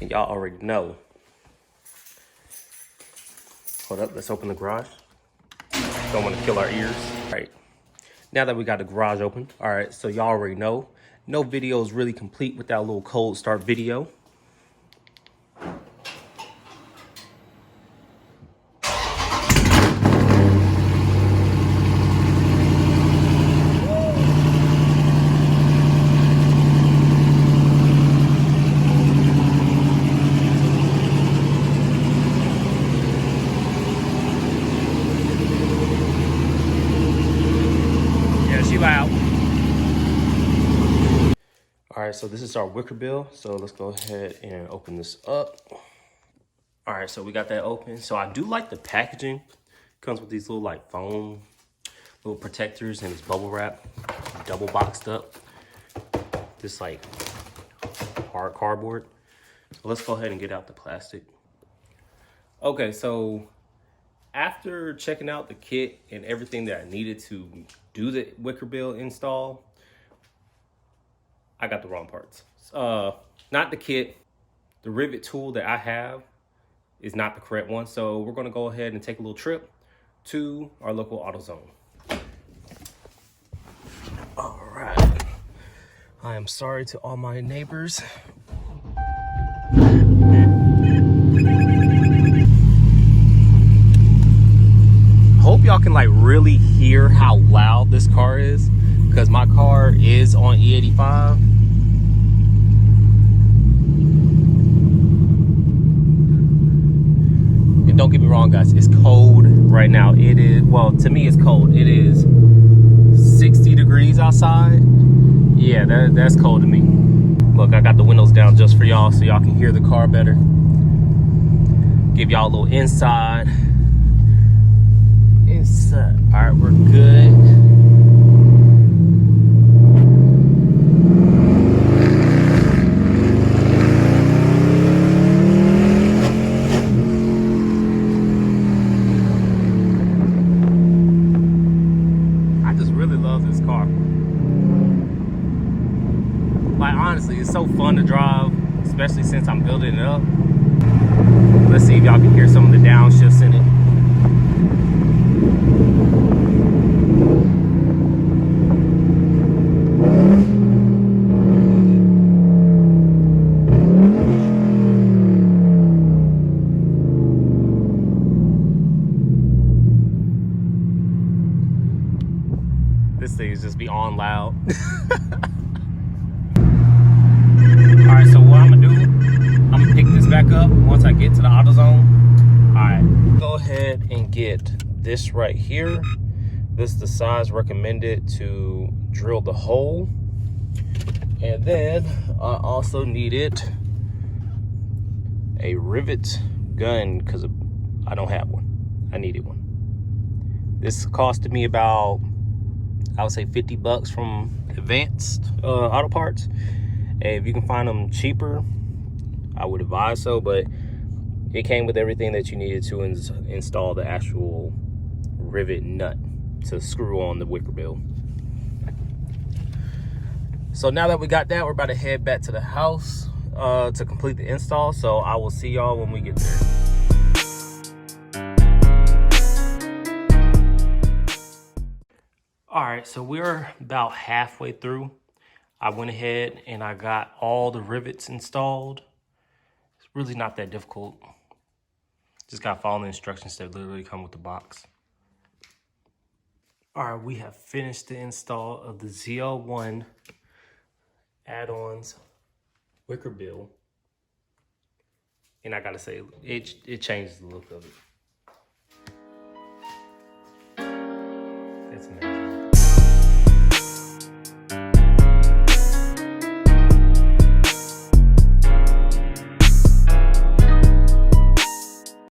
And y'all already know. Hold up, let's open the garage. Don't want to kill our ears. All right, now that we got the garage open, all right, so y'all already know, no video is really complete without a little cold start video. Out. All right, so this is our wicker bill. So let's go ahead and open this up. All right, so we got that open. So I do like the packaging. Comes with these little like foam, little protectors, and it's bubble wrap, double boxed up. This like hard cardboard. So let's go ahead and get out the plastic. Okay, so after checking out the kit and everything that I needed to do the wicker bill install, I got the wrong parts. Not the kit. The rivet tool that I have is not the correct one. So we're gonna go ahead and take a little trip to our local AutoZone. All right. I am sorry to all my neighbors. Hope y'all can like really hear how loud this car is, because my car is on E85. And don't get me wrong, guys, it's cold right now. It is, well, to me it's cold. It is 60 degrees outside. Yeah, that's cold to me. Look, I got the windows down just for y'all so y'all can hear the car better. Give y'all a little inside. All right, we're good. I just really love this car. Like, honestly, it's so fun to drive, especially since I'm building it up. Let's see if y'all can hear some of the downshifts in it. This thing is just beyond loud. All right, so what I'm gonna do, I'm gonna pick this back up once I get to the AutoZone. All right, go ahead and get this right here. This is the size recommended to drill the hole. And then I also needed a rivet gun because I don't have one. I needed one. This costed me about, I would say, 50 bucks from Advanced Auto Parts. And if you can find them cheaper, I would advise so, but it came with everything that you needed to install the actual rivet nut to screw on the wicker bill. So now that we got that, we're about to head back to the house to complete the install. So I will see y'all when we get there. All right, so we're about halfway through. I went ahead and I got all the rivets installed. It's really not that difficult. Just gotta follow the instructions that literally come with the box. All right, we have finished the install of the ZL1Addons Wicker Bill. And I gotta say, it changes the look of it. It's amazing.